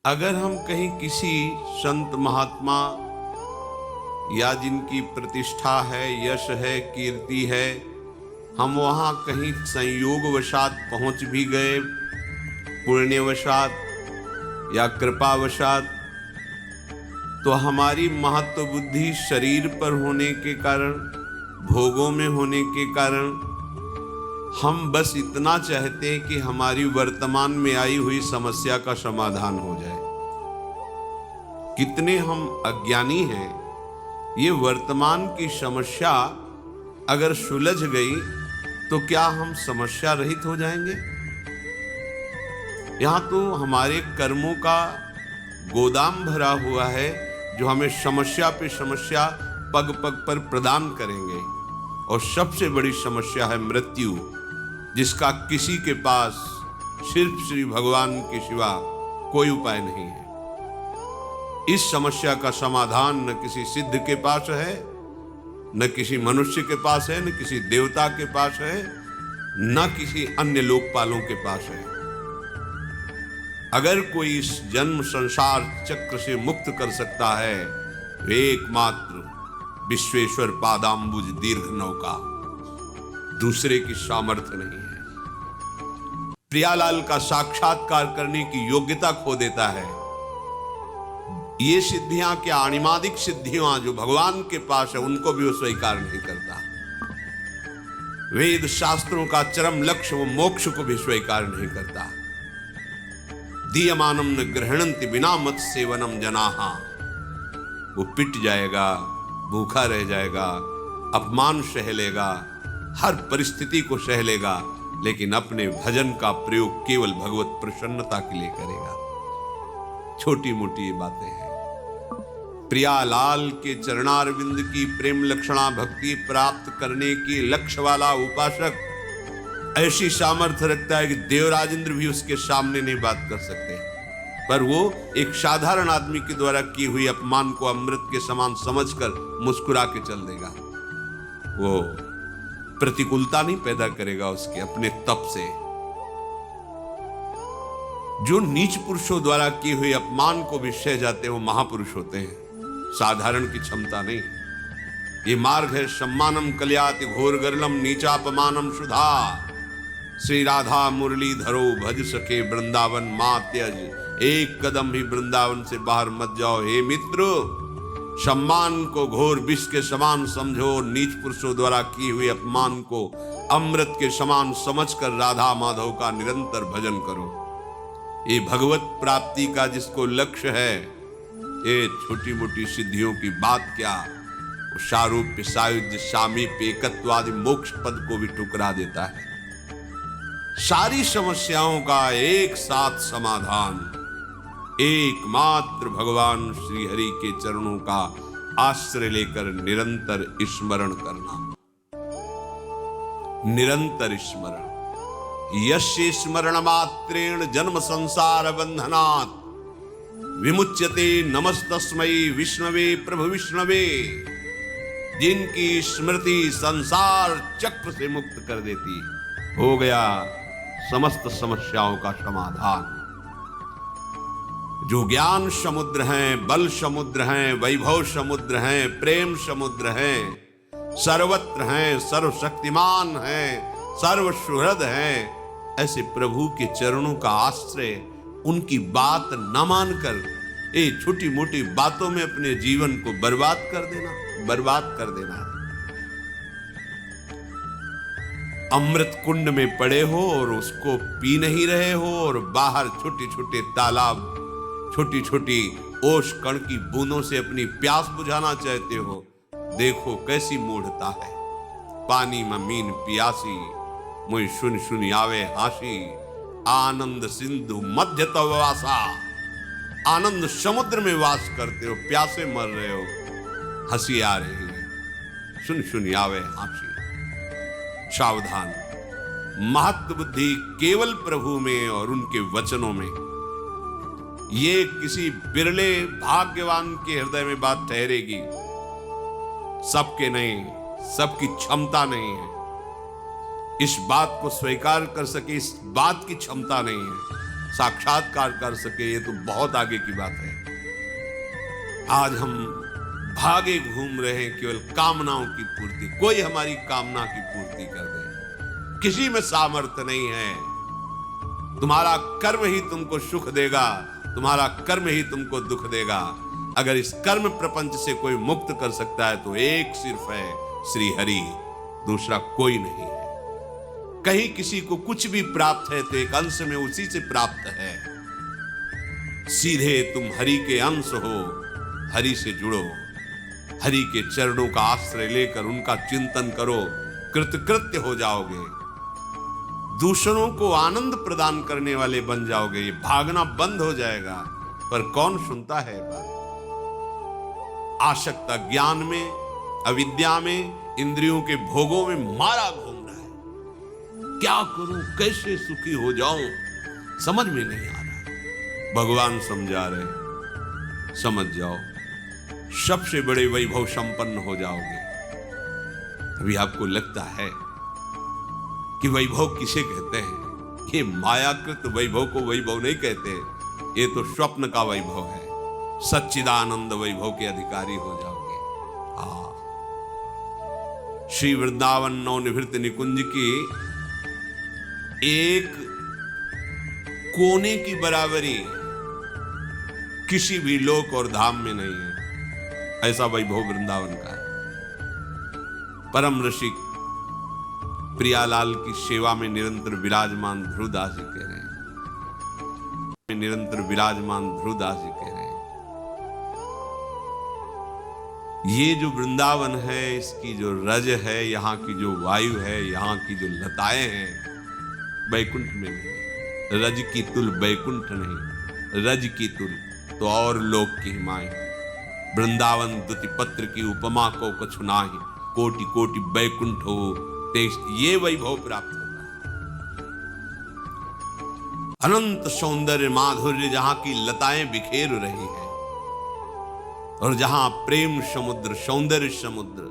अगर हम कहीं किसी संत महात्मा या जिनकी प्रतिष्ठा है, यश है, कीर्ति है, हम वहाँ कहीं संयोगवशात पहुँच भी गए, पुण्यवशात या कृपावशात, तो हमारी महत्व बुद्धि शरीर पर होने के कारण, भोगों में होने के कारण, हम बस इतना चाहते हैं कि हमारी वर्तमान में आई हुई समस्या का समाधान हो जाए। कितने हम अज्ञानी हैं। ये वर्तमान की समस्या अगर सुलझ गई तो क्या हम समस्या रहित हो जाएंगे? यहां तो हमारे कर्मों का गोदाम भरा हुआ है जो हमें समस्या पे समस्या पग पग पर प्रदान करेंगे। और सबसे बड़ी समस्या है मृत्यु, जिसका किसी के पास सिर्फ श्री भगवान के सिवा कोई उपाय नहीं है। इस समस्या का समाधान न किसी सिद्ध के पास है, न किसी मनुष्य के पास है, न किसी देवता के पास है, न किसी अन्य लोकपालों के पास है। अगर कोई इस जन्म संसार चक्र से मुक्त कर सकता है तो एकमात्र विश्वेश्वर पादांबुज दीर्घ नौका, दूसरे की सामर्थ्य नहीं है। प्रियालाल का साक्षात्कार करने की योग्यता खो देता है। ये सिद्धियां क्या, अणिमादिक सिद्धियां जो भगवान के पास है, उनको भी वो स्वीकार नहीं करता। वेद शास्त्रों का चरम लक्ष्य, वो मोक्ष को भी स्वीकार नहीं करता। दीयमानम न ग्रहणंति बिना मत सेवनम जनाहा, वो पिट जाएगा, भूखा रह जाएगा, अपमान सह लेगा, हर परिस्थिति को सह लेगा, लेकिन अपने भजन का प्रयोग केवल भगवत प्रसन्नता के लिए करेगा। छोटी मोटी ये बातें हैं। प्रियालाल के चरणारविंद की प्रेम लक्षणा भक्ति प्राप्त करने की लक्ष्य वाला उपासक ऐसी सामर्थ्य रखता है कि देवराजेंद्र भी उसके सामने नहीं बात कर सकते, पर वो एक साधारण आदमी के द्वारा की हुई अपमान को अमृत के समान समझकर मुस्कुरा के चल देगा। वो प्रतिकूलता नहीं पैदा करेगा उसके अपने तप से। जो नीच पुरुषों द्वारा किए हुए अपमान को भी सह जाते हैं, वो महापुरुष होते हैं, साधारण की क्षमता नहीं। ये मार्ग है सम्मानम कल्याति घोर गरलम नीचापमानम सुधा। श्री राधा मुरली धरो भज सके वृंदावन मां त्यज, एक कदम भी वृंदावन से बाहर मत जाओ। हे मित्र, सम्मान को घोर विष के समान समझो, नीच पुरुषों द्वारा की हुई अपमान को अमृत के समान समझकर राधा माधव का निरंतर भजन करो। ये भगवत प्राप्ति का जिसको लक्ष्य है, ये छोटी मोटी सिद्धियों की बात क्या, वो सारूप्य सायुज्य सामीप्य एकत्व आदि मोक्ष पद को भी ठुकरा देता है। सारी समस्याओं का एक साथ समाधान एकमात्र भगवान श्री हरि के चरणों का आश्रय लेकर निरंतर स्मरण करना। निरंतर स्मरण। यस्य स्मरण मात्रेण जन्म संसार बंधनात् विमुच्यते नमस्तस्मै विष्णवे प्रभु विष्णवे। जिनकी स्मृति संसार चक्र से मुक्त कर देती, हो गया समस्त समस्याओं का समाधान। जो ज्ञान समुद्र हैं, बल समुद्र हैं, वैभव समुद्र हैं, प्रेम समुद्र हैं, सर्वत्र हैं, सर्वशक्तिमान हैं, सर्वसुहृद हैं, ऐसे प्रभु के चरणों का आश्रय, उनकी बात न मानकर ये छोटी मोटी बातों में अपने जीवन को बर्बाद कर देना है। अमृत कुंड में पड़े हो और उसको पी नहीं रहे हो, और बाहर छोटे छोटे तालाब, छोटी छोटी ओस कण की बूंदों से अपनी प्यास बुझाना चाहते हो। देखो कैसी मूढ़ता है। पानी में मीन पियासी, मुझ सुन सुन आवे हासी, आनंद सिंधु मध्य तव वासा। आनंद समुद्र में वास करते हो, प्यासे मर रहे हो, हंसी आ रही है, सुन सुन आवे हासी। सावधान। महत्व बुद्धि केवल प्रभु में और उनके वचनों में। ये किसी बिरले भाग्यवान के हृदय में बात ठहरेगी, सबके नहीं, सबकी क्षमता नहीं है। इस बात को स्वीकार कर सके, इस बात की क्षमता नहीं है। साक्षात्कार कर सके, ये तो बहुत आगे की बात है। आज हम भागे घूम रहे हैं केवल कामनाओं की पूर्ति, कोई हमारी कामना की पूर्ति कर दे, किसी में सामर्थ्य नहीं है। तुम्हारा कर्म ही तुमको सुख देगा, तुम्हारा कर्म ही तुमको दुख देगा। अगर इस कर्म प्रपंच से कोई मुक्त कर सकता है तो एक सिर्फ है श्री हरि, दूसरा कोई नहीं है। कहीं किसी को कुछ भी प्राप्त है तो एक अंश में उसी से प्राप्त है। सीधे तुम हरि के अंश हो, हरि से जुड़ो, हरि के चरणों का आश्रय लेकर उनका चिंतन करो, कृतकृत्य हो जाओगे, दूसरों को आनंद प्रदान करने वाले बन जाओगे। ये भागना बंद हो जाएगा। पर कौन सुनता है बात? आसक्त ज्ञान में, अविद्या में, इंद्रियों के भोगों में मारा घूम रहा है। क्या करूं, कैसे सुखी हो जाऊं, समझ में नहीं आ रहा। भगवान समझा रहे, समझ जाओ, सबसे बड़े वैभव संपन्न हो जाओगे। अभी आपको लगता है कि वैभव किसे कहते हैं? ये मायाकृत वैभव को वैभव नहीं कहते, ये तो स्वप्न का वैभव है। सच्चिदानंद वैभव के अधिकारी हो जाओगे। श्री वृंदावन नवनिभृत निकुंज की एक कोने की बराबरी किसी भी लोक और धाम में नहीं है। ऐसा वैभव वृंदावन का है। परम ऋषि प्रियालाल की सेवा में निरंतर विराजमान ध्रुवदास जी कह रहे हैं, निरंतर विराजमान ध्रुवदास जी कह रहे हैं, ये जो वृंदावन है, इसकी जो रज है, यहाँ की जो वायु है, यहाँ की जो लताएं हैं, बैकुंठ में नहीं। रज की तुल बैकुंठ नहीं, रज की तुल तो और लोक की हिमाएं। वृंदावन दुति पत्र की उपमा को कछु नाही, कोटि कोटि बैकुंठ हो ये वैभव प्राप्त होता है। अनंत सौंदर्य माधुर्य जहां की लताएं बिखेर रही है और जहां प्रेम समुद्र, सौंदर्य समुद्र,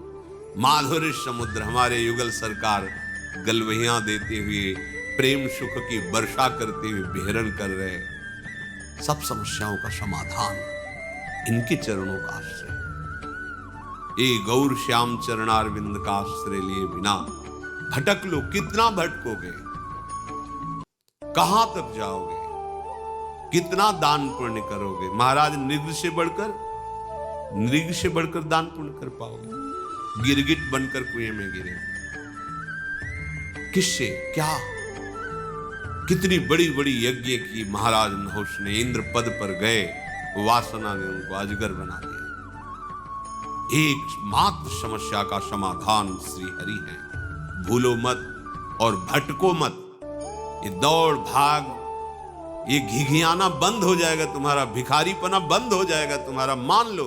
माधुर्य समुद्र, हमारे युगल सरकार गलवहियां देते हुए प्रेम सुख की वर्षा करते हुए विहरण कर रहे। सब समस्याओं का समाधान इनके चरणों का आश्रय। ये गौर श्याम चरणारविंद का आश्रय लिए बिना भटक लो, कितना भटकोगे, कहां तक जाओगे, कितना दान पुण्य करोगे? महाराज नृग से बढ़कर दान पुण्य कर पाओगे? गिरगिट बनकर कुएं में गिरे, किससे क्या? कितनी बड़ी बड़ी यज्ञ की महाराज नहुष ने, इंद्र पद पर गए, वासना ने उनको अजगर बना दिया। एक मात्र समस्या का समाधान श्री हरि है। भूलो मत और भटको मत। ये दौड़ भाग, ये घिघियाना बंद हो जाएगा तुम्हारा, भिखारीपना बंद हो जाएगा तुम्हारा, मान लो।